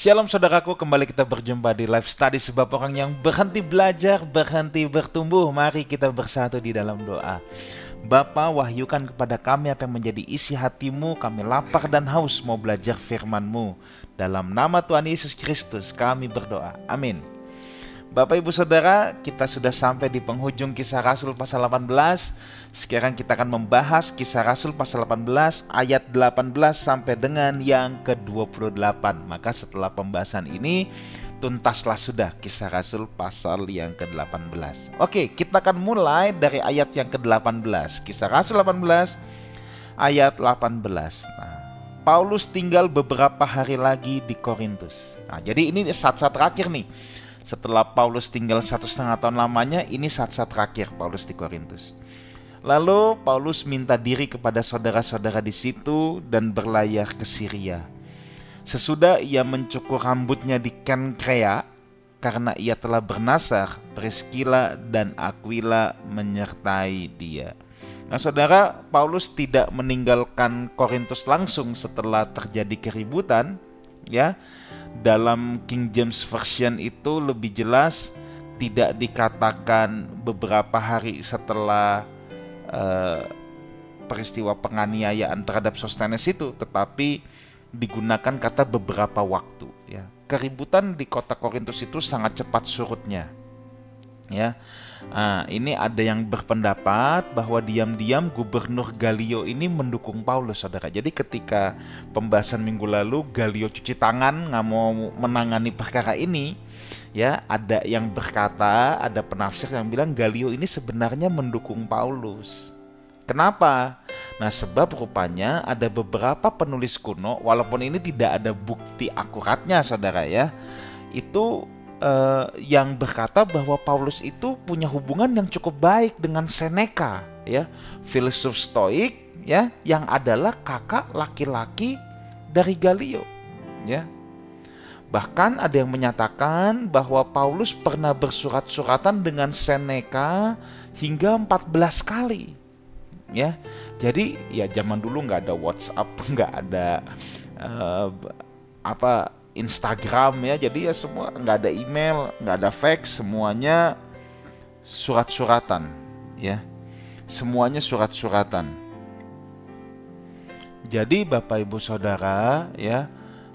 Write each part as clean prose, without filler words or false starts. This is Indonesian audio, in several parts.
Shalom saudaraku, kembali kita berjumpa di Life Study, sebab orang yang berhenti belajar, berhenti bertumbuh. Mari kita bersatu di dalam doa. Bapa, wahyukan kepada kami apa yang menjadi isi hatimu. Kami lapar dan haus mau belajar firman-Mu. Dalam nama Tuhan Yesus Kristus kami berdoa, amin. Bapak Ibu Saudara, kita sudah sampai di penghujung Kisah Rasul pasal 18. Sekarang kita akan membahas Kisah Rasul pasal 18 ayat 18 sampai dengan yang ke-28. Maka setelah pembahasan ini, tuntaslah sudah Kisah Rasul pasal yang ke-18. Oke, kita akan mulai dari ayat yang ke-18. Kisah Rasul 18 ayat 18. Paulus tinggal beberapa hari lagi di Korintus. Jadi ini saat-saat terakhir nih. Setelah Paulus tinggal 1,5 tahun lamanya, ini saat-saat terakhir Paulus di Korintus. Lalu Paulus minta diri kepada saudara-saudara di situ dan berlayar ke Syria. Sesudah ia mencukur rambutnya di Kenkrea, karena ia telah bernasar, Priscilla dan Aquila menyertai dia. Nah saudara, Paulus tidak meninggalkan Korintus langsung setelah terjadi keributan, ya. Dalam King James Version itu lebih jelas tidak dikatakan beberapa hari setelah peristiwa penganiayaan terhadap Sostenes itu, tetapi digunakan kata beberapa waktu. Ya. Keributan di kota Korintus itu sangat cepat surutnya. Ya, ini ada yang berpendapat bahwa diam-diam Gubernur Gallio ini mendukung Paulus, saudara. Jadi ketika pembahasan minggu lalu Gallio cuci tangan, nggak mau menangani perkara ini, ya ada yang berkata, ada penafsir yang bilang Gallio ini sebenarnya mendukung Paulus. Kenapa? Nah sebab rupanya ada beberapa penulis kuno, walaupun ini tidak ada bukti akuratnya, saudara ya, itu yang berkata bahwa Paulus itu punya hubungan yang cukup baik dengan Seneca, ya, filsuf Stoik, ya, yang adalah kakak laki-laki dari Gallio, ya. Bahkan ada yang menyatakan bahwa Paulus pernah bersurat-suratan dengan Seneca hingga 14 kali, ya. Jadi ya zaman dulu nggak ada WhatsApp, nggak ada Instagram, ya, jadi ya semua nggak ada email, nggak ada fax, semuanya surat-suratan, ya, semuanya surat-suratan. Jadi Bapak Ibu Saudara, ya,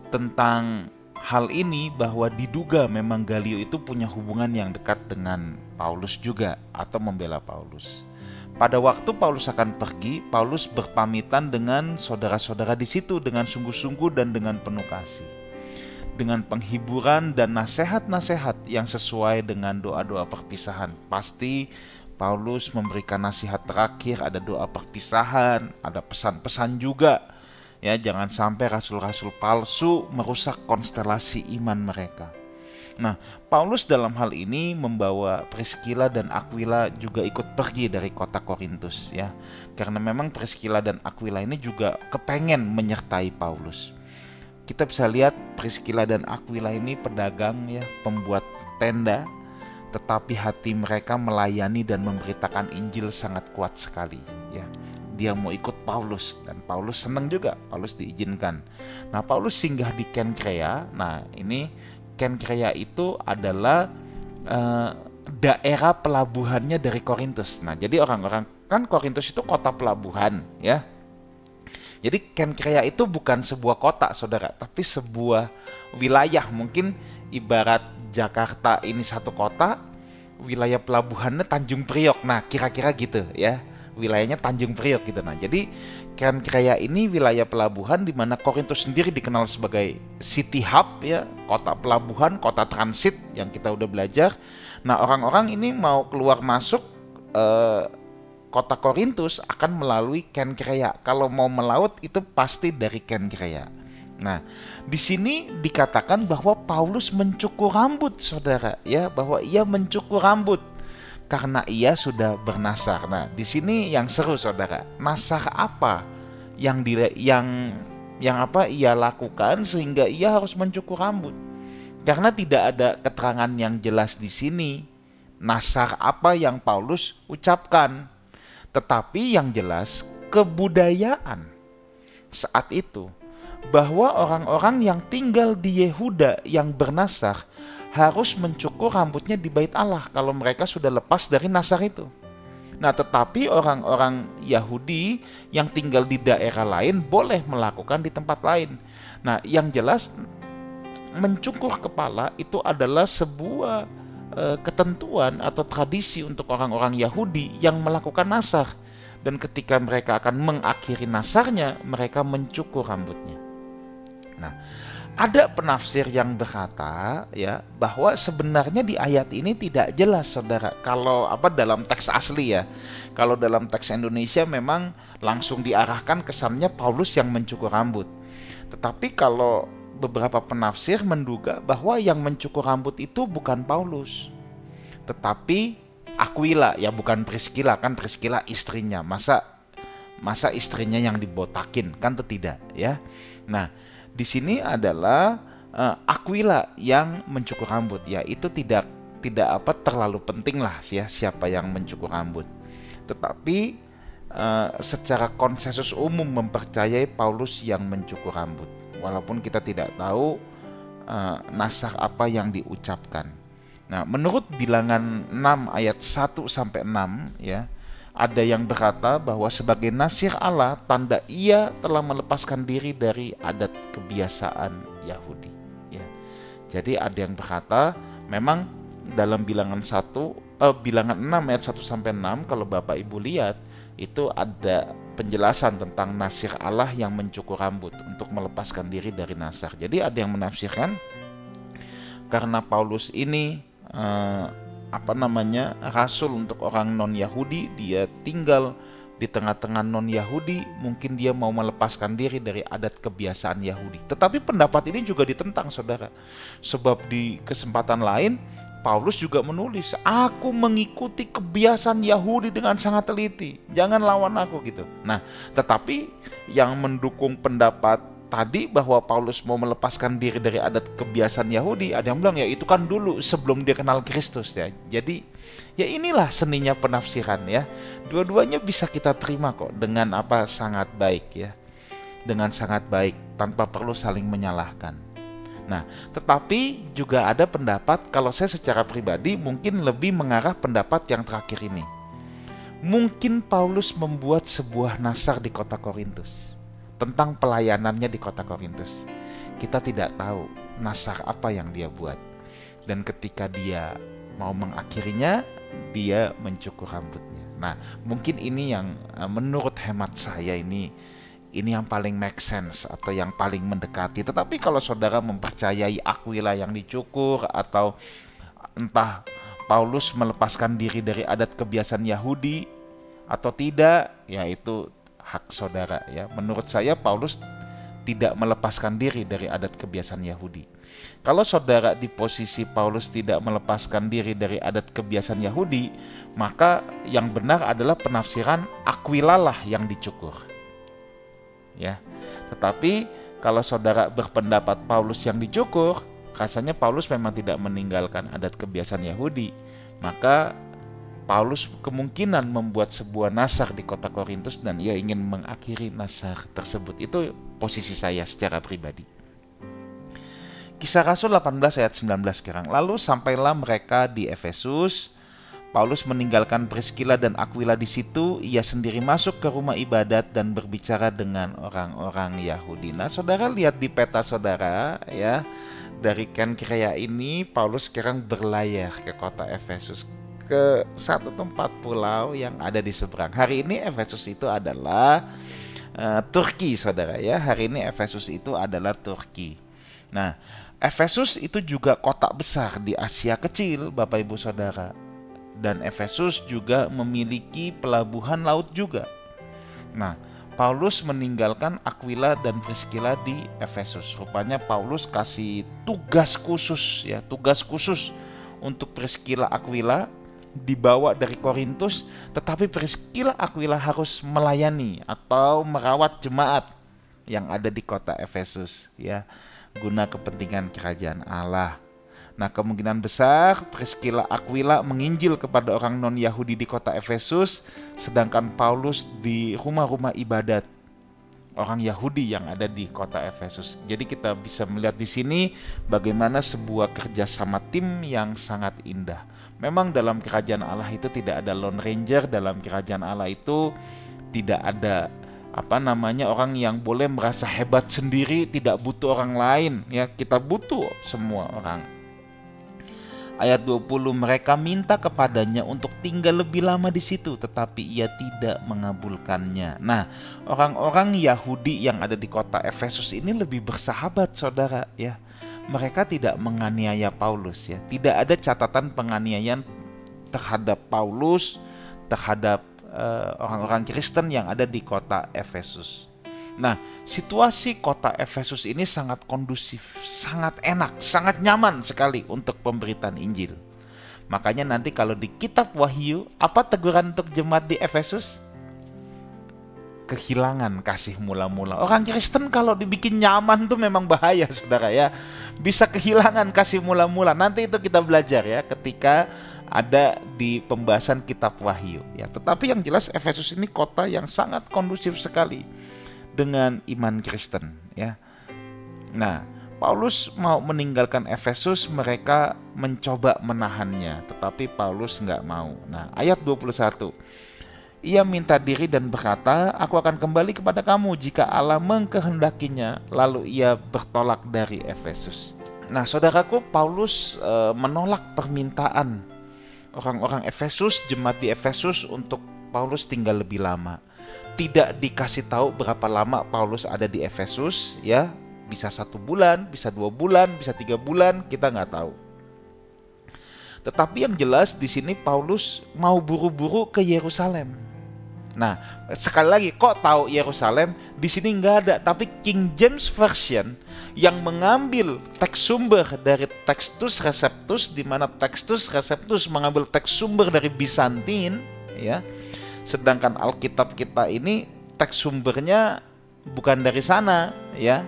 tentang hal ini bahwa diduga memang Gallio itu punya hubungan yang dekat dengan Paulus juga atau membela Paulus. Pada waktu Paulus akan pergi, Paulus berpamitan dengan saudara-saudara di situ dengan sungguh-sungguh dan dengan penuh kasih, dengan penghiburan dan nasihat-nasihat yang sesuai dengan doa-doa perpisahan. Pasti Paulus memberikan nasihat terakhir, ada doa perpisahan, ada pesan-pesan juga. Ya, jangan sampai rasul-rasul palsu merusak konstelasi iman mereka. Nah, Paulus dalam hal ini membawa Priscilla dan Aquila juga ikut pergi dari kota Korintus, ya. Karena memang Priscilla dan Aquila ini juga kepengen menyertai Paulus. Kita bisa lihat Priscilla dan Aquila ini pedagang, ya, pembuat tenda, tetapi hati mereka melayani dan memberitakan Injil sangat kuat sekali, ya. Dia mau ikut Paulus dan Paulus senang juga, Paulus diizinkan. Nah, Paulus singgah di Kenkrea. Nah, ini Kenkrea itu adalah daerah pelabuhannya dari Korintus. Nah, jadi orang-orang kan Korintus itu kota pelabuhan, ya. Jadi Kenkrea itu bukan sebuah kota, saudara, tapi sebuah wilayah. Mungkin ibarat Jakarta ini satu kota, wilayah pelabuhannya Tanjung Priok. Nah, kira-kira gitu, ya. Wilayahnya Tanjung Priok gitu. Nah, jadi Kenkrea ini wilayah pelabuhan di mana Korintus sendiri dikenal sebagai city hub, ya, kota pelabuhan, kota transit yang kita udah belajar. Nah, orang-orang ini mau keluar masuk kota Korintus akan melalui Kenkrea. Kalau mau melaut itu pasti dari Kenkrea. Nah, di sini dikatakan bahwa Paulus mencukur rambut, saudara, ya, bahwa ia mencukur rambut karena ia sudah bernasar. Nah, di sini yang seru, saudara. Nasar apa yang ia lakukan sehingga ia harus mencukur rambut? Karena tidak ada keterangan yang jelas di sini. Nasar apa yang Paulus ucapkan? Tetapi yang jelas kebudayaan saat itu bahwa orang-orang yang tinggal di Yehuda yang bernasar harus mencukur rambutnya di Bait Allah kalau mereka sudah lepas dari nasar itu. Nah, tetapi orang-orang Yahudi yang tinggal di daerah lain boleh melakukan di tempat lain. Nah, yang jelas mencukur kepala itu adalah sebuah ketentuan atau tradisi untuk orang-orang Yahudi yang melakukan nasar. Dan ketika mereka akan mengakhiri nasarnya, mereka mencukur rambutnya. Nah, ada penafsir yang berkata ya bahwa sebenarnya di ayat ini tidak jelas, saudara. Kalau dalam teks asli ya, kalau dalam teks Indonesia memang langsung diarahkan kesannya Paulus yang mencukur rambut. Tetapi kalau beberapa penafsir menduga bahwa yang mencukur rambut itu bukan Paulus, tetapi Aquila, ya bukan Priscilla, kan Priscilla istrinya. Masa istrinya yang dibotakin, kan tidak ya. Nah, di sini adalah Aquila yang mencukur rambut, ya itu tidak terlalu penting lah ya siapa yang mencukur rambut. Tetapi secara konsensus umum mempercayai Paulus yang mencukur rambut, walaupun kita tidak tahu nasar apa yang diucapkan. Nah, menurut Bilangan 6 ayat 1 sampai 6 ya, ada yang berkata bahwa sebagai nasir Allah tanda ia telah melepaskan diri dari adat kebiasaan Yahudi ya. Jadi ada yang berkata memang dalam Bilangan 6 ayat 1 sampai 6 kalau Bapak Ibu lihat itu ada penjelasan tentang nasir Allah yang mencukur rambut untuk melepaskan diri dari nasar. Jadi ada yang menafsirkan karena Paulus ini rasul untuk orang non-Yahudi, dia tinggal di tengah-tengah non-Yahudi, mungkin dia mau melepaskan diri dari adat kebiasaan Yahudi. Tetapi pendapat ini juga ditentang, saudara. Sebab di kesempatan lain Paulus juga menulis, aku mengikuti kebiasaan Yahudi dengan sangat teliti, jangan lawan aku gitu. Nah, tetapi yang mendukung pendapat tadi bahwa Paulus mau melepaskan diri dari adat kebiasaan Yahudi, ada yang bilang ya itu kan dulu sebelum dia kenal Kristus ya. Jadi ya inilah seninya penafsiran ya. Dua-duanya bisa kita terima kok dengan sangat baik ya. Dengan sangat baik tanpa perlu saling menyalahkan. Nah, tetapi juga ada pendapat, kalau saya secara pribadi mungkin lebih mengarah pendapat yang terakhir ini. Mungkin Paulus membuat sebuah nasar di kota Korintus tentang pelayanannya di kota Korintus. Kita tidak tahu nasar apa yang dia buat. Dan ketika dia mau mengakhirinya, dia mencukur rambutnya. Nah, mungkin ini yang menurut hemat saya ini yang paling make sense atau yang paling mendekati. Tetapi kalau saudara mempercayai Aquila yang dicukur atau entah Paulus melepaskan diri dari adat kebiasaan Yahudi atau tidak, ya itu hak saudara ya. Menurut saya Paulus tidak melepaskan diri dari adat kebiasaan Yahudi. Kalau saudara di posisi Paulus tidak melepaskan diri dari adat kebiasaan Yahudi, maka yang benar adalah penafsiran Aquila lah yang dicukur. Ya. Tetapi kalau saudara berpendapat Paulus yang dicukur, rasanya Paulus memang tidak meninggalkan adat kebiasaan Yahudi, maka Paulus kemungkinan membuat sebuah nasar di kota Korintus dan ia ingin mengakhiri nasar tersebut. Itu posisi saya secara pribadi. Kisah Rasul 18 ayat 19 sekarang. Lalu sampailah mereka di Efesus. Paulus meninggalkan Priscilla dan Aquila di situ. Ia sendiri masuk ke rumah ibadat dan berbicara dengan orang-orang Yahudi. Nah, saudara lihat di peta saudara ya. Dari Kenkrea ini Paulus sekarang berlayar ke kota Efesus, ke satu tempat pulau yang ada di seberang. Hari ini Efesus itu adalah Turki, saudara ya. Hari ini Efesus itu adalah Turki. Nah, Efesus itu juga kota besar di Asia Kecil, Bapak Ibu Saudara. Dan Efesus juga memiliki pelabuhan laut juga. Nah, Paulus meninggalkan Aquila dan Priscilla di Efesus. Rupanya Paulus kasih tugas khusus ya, tugas khusus untuk Priscilla Aquila dibawa dari Korintus, tetapi Priscilla Aquila harus melayani atau merawat jemaat yang ada di kota Efesus ya, guna kepentingan kerajaan Allah. Nah, kemungkinan besar Priscilla Aquila menginjil kepada orang non-Yahudi di kota Efesus, sedangkan Paulus di rumah-rumah ibadat orang Yahudi yang ada di kota Efesus. Jadi kita bisa melihat di sini bagaimana sebuah kerjasama tim yang sangat indah. Memang dalam kerajaan Allah itu tidak ada Lone Ranger, dalam kerajaan Allah itu tidak ada orang yang boleh merasa hebat sendiri, tidak butuh orang lain, ya. Kita butuh semua orang. Ayat 20, mereka minta kepadanya untuk tinggal lebih lama di situ, tetapi ia tidak mengabulkannya. Nah, orang-orang Yahudi yang ada di kota Efesus ini lebih bersahabat, saudara, ya. Mereka tidak menganiaya Paulus, ya. Tidak ada catatan penganiayaan terhadap Paulus, terhadap orang-orang Kristen yang ada di kota Efesus. Nah, situasi kota Efesus ini sangat kondusif, sangat enak, sangat nyaman sekali untuk pemberitaan Injil. Makanya nanti kalau di kitab Wahyu, apa teguran untuk jemaat di Efesus? Kehilangan kasih mula-mula. Orang Kristen kalau dibikin nyaman tuh memang bahaya, saudara, ya. Bisa kehilangan kasih mula-mula. Nanti itu kita belajar, ya, ketika ada di pembahasan kitab Wahyu, ya. Tetapi yang jelas Efesus ini kota yang sangat kondusif sekali dengan iman Kristen, ya. Nah, Paulus mau meninggalkan Efesus, mereka mencoba menahannya, tetapi Paulus nggak mau. Nah, ayat 21, ia minta diri dan berkata, aku akan kembali kepada kamu jika Allah mengkehendakinya. Lalu ia bertolak dari Efesus. Nah, saudaraku, Paulus menolak permintaan orang-orang Efesus, jemaat di Efesus, untuk Paulus tinggal lebih lama. Tidak dikasih tahu berapa lama Paulus ada di Efesus, ya. Bisa 1 bulan, bisa 2 bulan, bisa 3 bulan, kita nggak tahu. Tetapi yang jelas di sini Paulus mau buru-buru ke Yerusalem. Nah, sekali lagi, kok tahu Yerusalem? Di sini nggak ada, tapi King James Version yang mengambil teks sumber dari Textus Receptus, di mana Textus Receptus mengambil teks sumber dari Bizantin, ya. Sedangkan Alkitab kita ini teks sumbernya bukan dari sana, ya.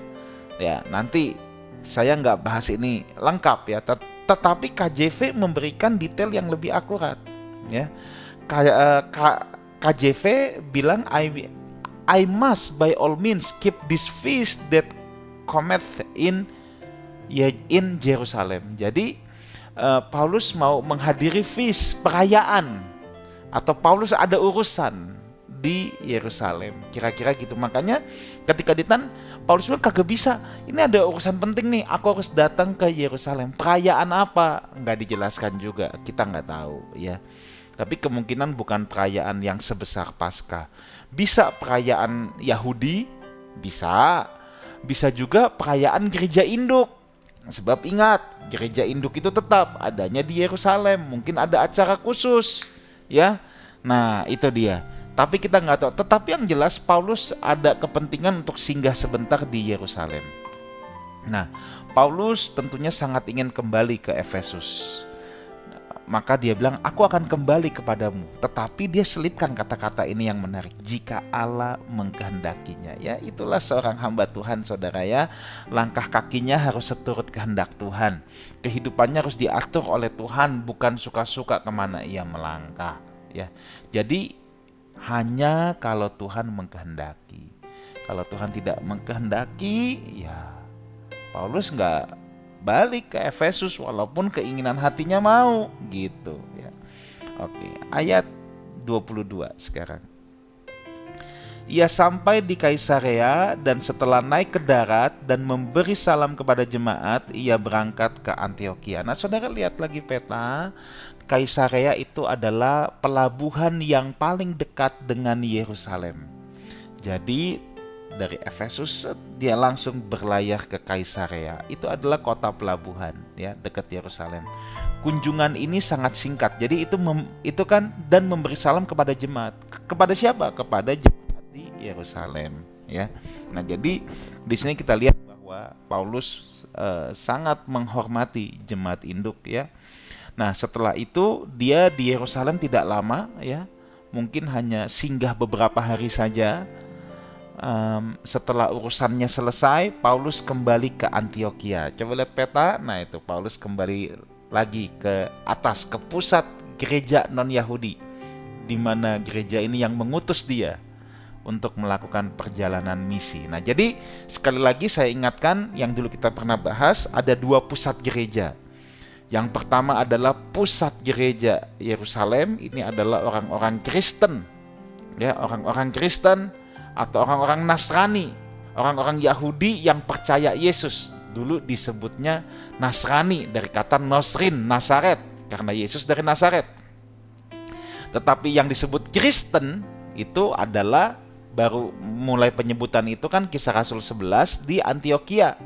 Ya, nanti saya nggak bahas ini lengkap, ya. Tetapi KJV memberikan detail yang lebih akurat, ya. KJV bilang I must by all means keep this feast that cometh in Jerusalem. Jadi Paulus mau menghadiri feast, perayaan, atau Paulus ada urusan di Yerusalem, kira-kira gitu. Makanya ketika ditanya, Paulus bilang kagak bisa, ini ada urusan penting nih, aku harus datang ke Yerusalem. Perayaan apa? Nggak dijelaskan juga, kita nggak tahu, ya. Tapi kemungkinan bukan perayaan yang sebesar Paskah. Bisa perayaan Yahudi, bisa juga perayaan gereja induk. Sebab ingat, gereja induk itu tetap adanya di Yerusalem. Mungkin ada acara khusus, ya. Nah, itu dia. Tapi kita nggak tahu. Tetapi yang jelas Paulus ada kepentingan untuk singgah sebentar di Yerusalem. Nah, Paulus tentunya sangat ingin kembali ke Efesus. Maka dia bilang, aku akan kembali kepadamu. Tetapi dia selipkan kata-kata ini yang menarik, jika Allah mengkehendakinya. Ya, itulah seorang hamba Tuhan, saudara, ya. Langkah kakinya harus seturut kehendak Tuhan. Kehidupannya harus diatur oleh Tuhan, bukan suka-suka kemana ia melangkah, ya. Jadi hanya kalau Tuhan mengkehendaki. Kalau Tuhan tidak mengkehendaki, ya Paulus nggak balik ke Efesus walaupun keinginan hatinya mau, gitu, ya. Oke, ayat 22 sekarang. Ia sampai di Kaisarea dan setelah naik ke darat dan memberi salam kepada jemaat, ia berangkat ke Antiokhia. Nah, saudara lihat lagi peta. Kaisarea itu adalah pelabuhan yang paling dekat dengan Yerusalem. Jadi dari Efesus dia langsung berlayar ke Kaisarea. Itu adalah kota pelabuhan, ya, dekat Yerusalem. Kunjungan ini sangat singkat. Jadi itu kan, dan memberi salam kepada jemaat. Kepada siapa? Kepada jemaat di Yerusalem, ya. Nah, jadi di sini kita lihat bahwa Paulus sangat menghormati jemaat induk, ya. Nah, setelah itu dia di Yerusalem tidak lama, ya. Mungkin hanya singgah beberapa hari saja. Setelah urusannya selesai, Paulus kembali ke Antiokhia. Coba lihat peta. Nah, itu Paulus kembali lagi ke atas, ke pusat gereja non-Yahudi, di mana gereja ini yang mengutus dia untuk melakukan perjalanan misi. Nah, jadi sekali lagi saya ingatkan yang dulu kita pernah bahas, ada dua pusat gereja. Yang pertama adalah pusat gereja Yerusalem, ini adalah orang-orang Kristen. Ya, orang-orang Kristen atau orang-orang Nasrani, orang-orang Yahudi yang percaya Yesus. Dulu disebutnya Nasrani dari kata Nosrin, Nazaret, karena Yesus dari Nazaret. Tetapi yang disebut Kristen itu adalah baru mulai penyebutan itu kan Kisah Rasul 11 di Antioquia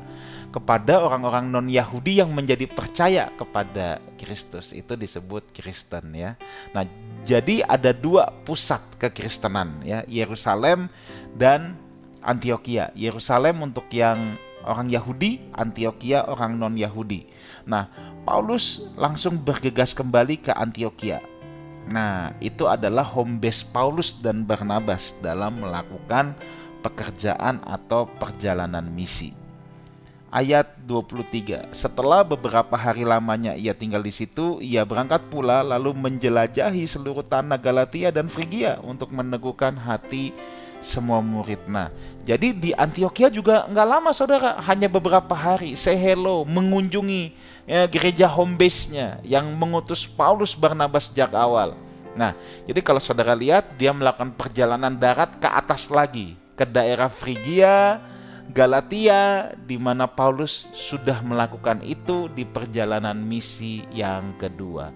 kepada orang-orang non-Yahudi yang menjadi percaya kepada Kristus, itu disebut Kristen ya. Nah, jadi ada dua pusat kekristenan ya, Yerusalem dan Antioquia. Yerusalem untuk yang orang Yahudi, Antioquia orang non-Yahudi. Nah, Paulus langsung bergegas kembali ke Antioquia. Nah, itu adalah home base Paulus dan Barnabas dalam melakukan pekerjaan atau perjalanan misi. Ayat 23, setelah beberapa hari lamanya ia tinggal di situ, ia berangkat pula lalu menjelajahi seluruh tanah Galatia dan Frigia untuk meneguhkan hati semua murid. Nah, jadi di Antioquia juga nggak lama saudara, hanya beberapa hari, say hello, mengunjungi gereja home base-nya yang mengutus Paulus Barnabas sejak awal. Nah, jadi kalau saudara lihat, dia melakukan perjalanan darat ke atas lagi, ke daerah Frigia, Galatia, di mana Paulus sudah melakukan itu di perjalanan misi yang kedua.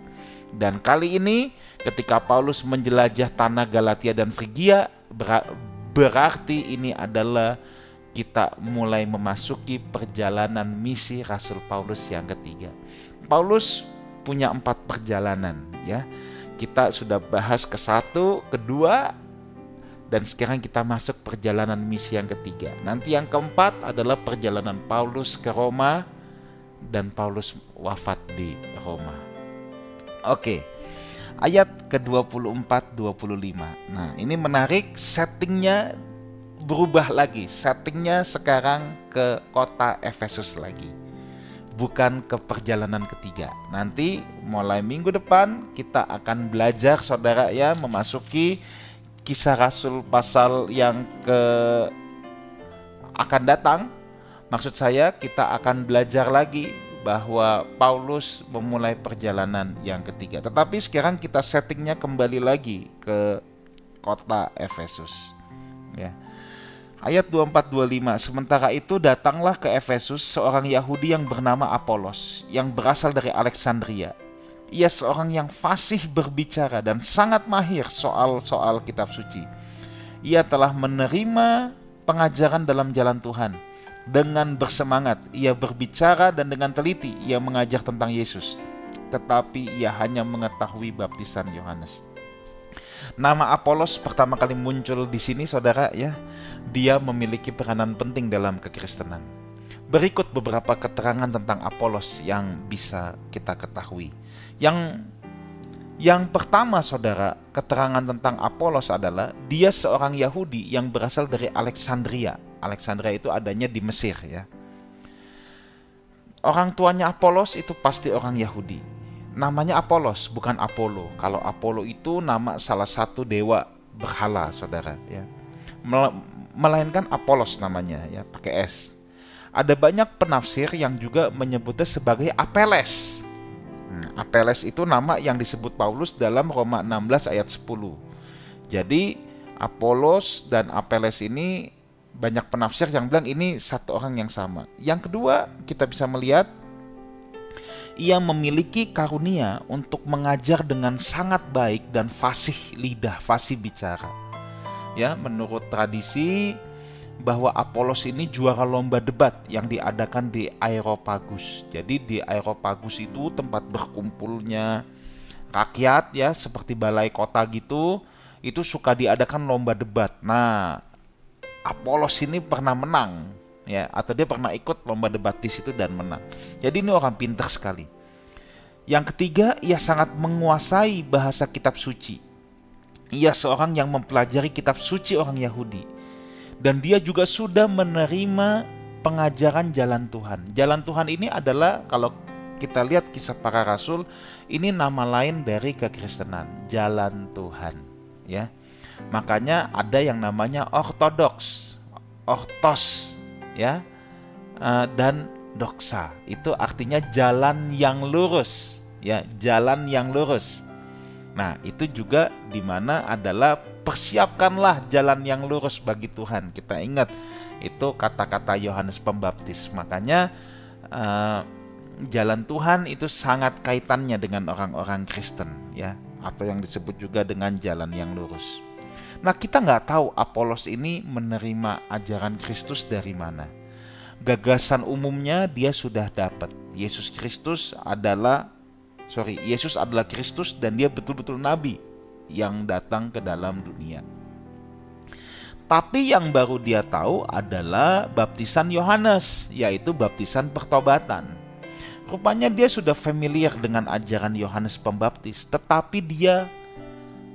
Dan kali ini ketika Paulus menjelajah tanah Galatia dan Frigia, berarti ini adalah kita mulai memasuki perjalanan misi Rasul Paulus yang ketiga. Paulus punya 4 perjalanan ya. Kita sudah bahas ke-1, kedua, dan sekarang kita masuk perjalanan misi yang ketiga. Nanti yang keempat adalah perjalanan Paulus ke Roma dan Paulus wafat di Roma. Oke. Ayat ke-24-25. Nah, ini menarik, settingnya berubah lagi. Settingnya sekarang ke kota Efesus lagi, bukan ke perjalanan ketiga. Nanti mulai minggu depan kita akan belajar saudara ya, memasuki Kisah Rasul pasal yang akan datang. Maksud saya kita akan belajar lagi bahwa Paulus memulai perjalanan yang ketiga. Tetapi sekarang kita settingnya kembali lagi ke kota Efesus ya. Ayat 24-25, sementara itu datanglah ke Efesus seorang Yahudi yang bernama Apolos, yang berasal dari Alexandria. Ia seorang yang fasih berbicara dan sangat mahir soal-soal kitab suci. Ia telah menerima pengajaran dalam jalan Tuhan. Dengan bersemangat ia berbicara dan dengan teliti ia mengajar tentang Yesus. Tetapi ia hanya mengetahui baptisan Yohanes. Nama Apolos pertama kali muncul di sini saudara ya. Dia memiliki peranan penting dalam kekristenan. Berikut beberapa keterangan tentang Apolos yang bisa kita ketahui. Yang pertama saudara, keterangan tentang Apolos adalah dia seorang Yahudi yang berasal dari Alexandria. Alexandria itu adanya di Mesir ya. Orang tuanya Apolos itu pasti orang Yahudi. Namanya Apolos, bukan Apollo. Kalau Apollo itu nama salah satu dewa berhala saudara ya. Melainkan Apolos namanya ya, pakai S. Ada banyak penafsir yang juga menyebutnya sebagai Apeles. Apeles itu nama yang disebut Paulus dalam Roma 16 ayat 10. Jadi Apolos dan Apeles ini banyak penafsir yang bilang ini satu orang yang sama. Yang kedua, kita bisa melihat ia memiliki karunia untuk mengajar dengan sangat baik dan fasih lidah, fasih bicara. Ya, menurut tradisi bahwa Apolos ini juara lomba debat yang diadakan di Areopagus. Jadi di Areopagus itu tempat berkumpulnya rakyat ya, seperti balai kota gitu. Itu suka diadakan lomba debat. Nah, Apolos ini pernah menang ya, atau dia pernah ikut lomba debat di situ dan menang. Jadi ini orang pintar sekali. Yang ketiga, ia sangat menguasai bahasa kitab suci. Ia seorang yang mempelajari kitab suci orang Yahudi. Dan dia juga sudah menerima pengajaran jalan Tuhan. Jalan Tuhan ini adalah, kalau kita lihat Kisah Para Rasul, ini nama lain dari kekristenan, jalan Tuhan ya. Makanya ada yang namanya ortodoks, ortos, ya, dan doksa. Itu artinya jalan yang lurus, ya, jalan yang lurus. Nah, itu juga dimana adalah persiapkanlah jalan yang lurus bagi Tuhan. Kita ingat itu kata-kata Yohanes Pembaptis. Makanya jalan Tuhan itu sangat kaitannya dengan orang-orang Kristen, ya, atau yang disebut juga dengan jalan yang lurus. Nah, kita nggak tahu Apolos ini menerima ajaran Kristus dari mana. Gagasan umumnya dia sudah dapat. Yesus adalah Kristus dan dia betul-betul nabi yang datang ke dalam dunia. Tapi yang baru dia tahu adalah baptisan Yohanes, yaitu baptisan pertobatan. Rupanya dia sudah familiar dengan ajaran Yohanes Pembaptis, tetapi dia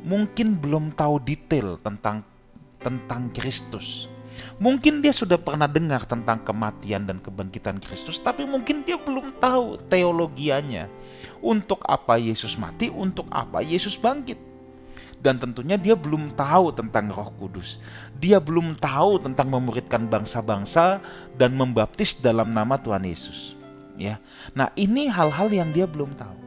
mungkin belum tahu detail tentang Kristus. Mungkin dia sudah pernah dengar tentang kematian dan kebangkitan Kristus, tapi mungkin dia belum tahu teologianya. Untuk apa Yesus mati, untuk apa Yesus bangkit. Dan tentunya dia belum tahu tentang Roh Kudus. Dia belum tahu tentang memuridkan bangsa-bangsa dan membaptis dalam nama Tuhan Yesus. Ya. Nah, ini hal-hal yang dia belum tahu.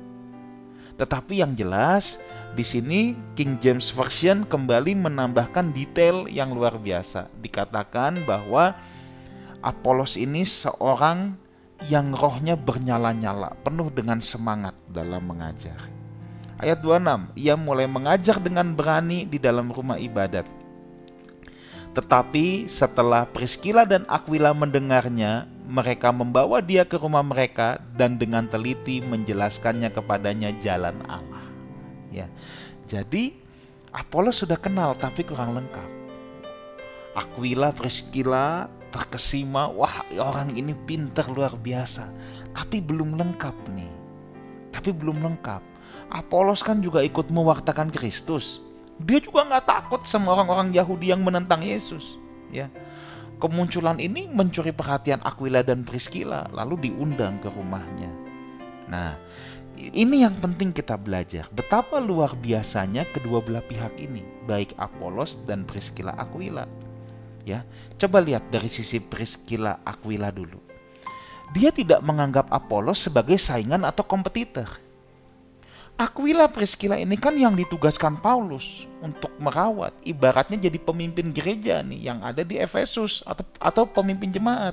Tetapi yang jelas di sini King James Version kembali menambahkan detail yang luar biasa. Dikatakan bahwa Apolos ini seorang yang rohnya bernyala-nyala, penuh dengan semangat dalam mengajar. Ayat 26, ia mulai mengajar dengan berani di dalam rumah ibadat. Tetapi setelah Priskila dan Aquila mendengarnya, mereka membawa dia ke rumah mereka dan dengan teliti menjelaskannya kepadanya jalan Allah. Ya, jadi Apolos sudah kenal tapi kurang lengkap. Aquila, Priskila terkesima, wah orang ini pintar luar biasa, tapi belum lengkap nih. Tapi belum lengkap. Apolos kan juga ikut mewartakan Kristus. Dia juga nggak takut sama orang-orang Yahudi yang menentang Yesus. Ya, kemunculan ini mencuri perhatian Aquila dan Priskila, lalu diundang ke rumahnya. Nah, ini yang penting kita belajar. Betapa luar biasanya kedua belah pihak ini, baik Apolos dan Priskila Aquila. Ya, coba lihat dari sisi Priskila Aquila dulu. Dia tidak menganggap Apolos sebagai saingan atau kompetitor. Aquila Priskila ini kan yang ditugaskan Paulus untuk merawat, ibaratnya jadi pemimpin gereja nih yang ada di Efesus atau pemimpin jemaat.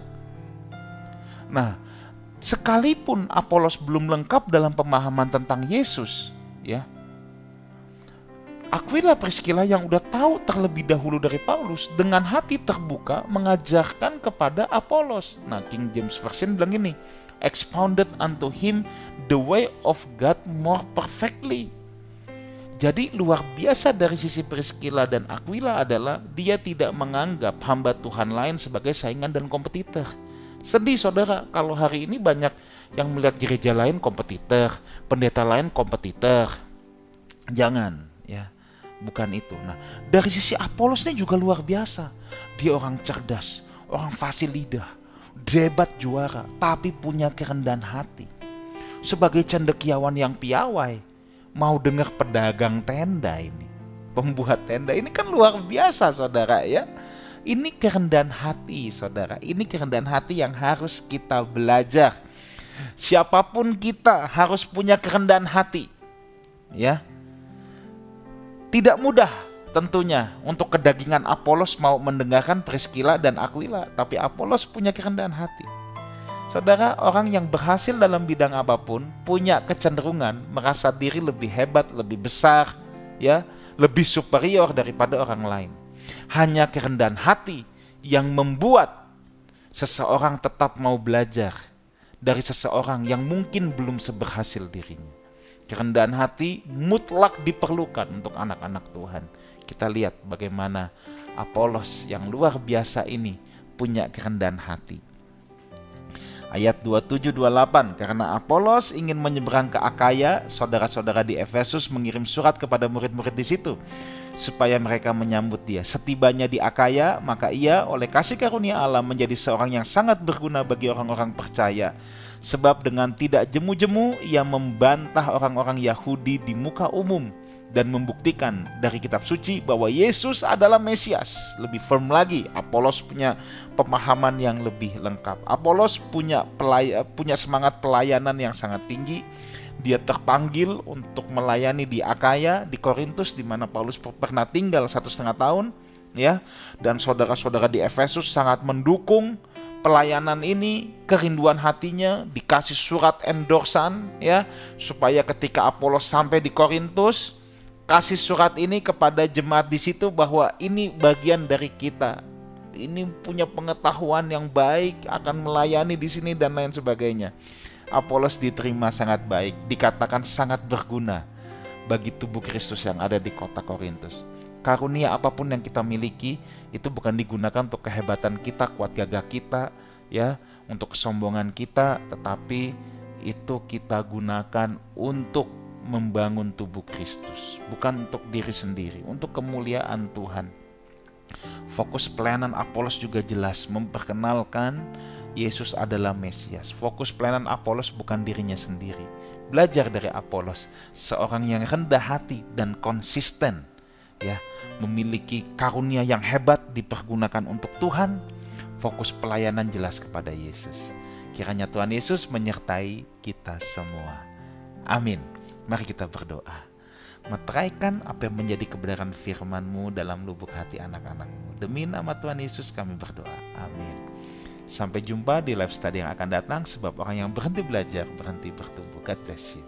Nah, sekalipun Apolos belum lengkap dalam pemahaman tentang Yesus, ya, Aquila Priskila yang udah tahu terlebih dahulu dari Paulus dengan hati terbuka mengajarkan kepada Apolos. Nah, King James Version bilang gini, expounded unto him the way of God more perfectly. Jadi luar biasa dari sisi Priskila dan Aquila adalah dia tidak menganggap hamba Tuhan lain sebagai saingan dan kompetitor. Sedih saudara kalau hari ini banyak yang melihat gereja lain kompetitor, pendeta lain kompetitor. Jangan, ya, bukan itu. Nah, dari sisi Apolos ini juga luar biasa. Dia orang cerdas, orang fasih lidah, debat juara, tapi punya kerendahan hati. Sebagai cendekiawan yang piawai, mau dengar pedagang tenda ini, pembuat tenda ini kan luar biasa saudara, ya. Ini kerendahan hati saudara, ini kerendahan hati yang harus kita belajar. Siapapun kita harus punya kerendahan hati, ya. Tidak mudah tentunya untuk kedagingan Apolos mau mendengarkan Priskila dan Aquila, tapi Apolos punya kerendahan hati. Saudara, orang yang berhasil dalam bidang apapun punya kecenderungan merasa diri lebih hebat, lebih besar, ya, lebih superior daripada orang lain. Hanya kerendahan hati yang membuat seseorang tetap mau belajar dari seseorang yang mungkin belum seberhasil dirinya. Kerendahan hati mutlak diperlukan untuk anak-anak Tuhan. Kita lihat bagaimana Apolos yang luar biasa ini punya kerendahan hati. Ayat 27-28, karena Apolos ingin menyeberang ke Akaya, saudara-saudara di Efesus mengirim surat kepada murid-murid di situ supaya mereka menyambut dia. Setibanya di Akaya, maka ia oleh kasih karunia Allah menjadi seorang yang sangat berguna bagi orang-orang percaya. Sebab dengan tidak jemu-jemu ia membantah orang-orang Yahudi di muka umum dan membuktikan dari kitab suci bahwa Yesus adalah Mesias. Lebih firm lagi, Apolos punya pemahaman yang lebih lengkap. Apolos punya semangat pelayanan yang sangat tinggi. Dia terpanggil untuk melayani di Akaya, di Korintus, di mana Paulus pernah tinggal 1,5 tahun, ya. Dan saudara-saudara di Efesus sangat mendukung pelayanan ini, kerinduan hatinya, dikasih surat endorsan, ya, supaya ketika Apolos sampai di Korintus, kasih surat ini kepada jemaat di situ bahwa ini bagian dari kita. Ini punya pengetahuan yang baik, akan melayani di sini dan lain sebagainya. Apolos diterima sangat baik, dikatakan sangat berguna bagi tubuh Kristus yang ada di kota Korintus. Karunia apapun yang kita miliki itu bukan digunakan untuk kehebatan kita, kuat gagah kita, ya, untuk kesombongan kita, tetapi itu kita gunakan untuk membangun tubuh Kristus, bukan untuk diri sendiri, untuk kemuliaan Tuhan. Fokus pelayanan Apolos juga jelas, memperkenalkan Yesus adalah Mesias. Fokus pelayanan Apolos bukan dirinya sendiri. Belajar dari Apolos, seorang yang rendah hati dan konsisten, ya, memiliki karunia yang hebat, dipergunakan untuk Tuhan. Fokus pelayanan jelas kepada Yesus. Kiranya Tuhan Yesus menyertai kita semua. Amin. Mari kita berdoa. Meteraikan apa yang menjadi kebenaran firman-Mu dalam lubuk hati anak-anak-Mu. Demi nama Tuhan Yesus kami berdoa. Amin. Sampai jumpa di live study yang akan datang, sebab orang yang berhenti belajar berhenti bertumbuh. God bless you.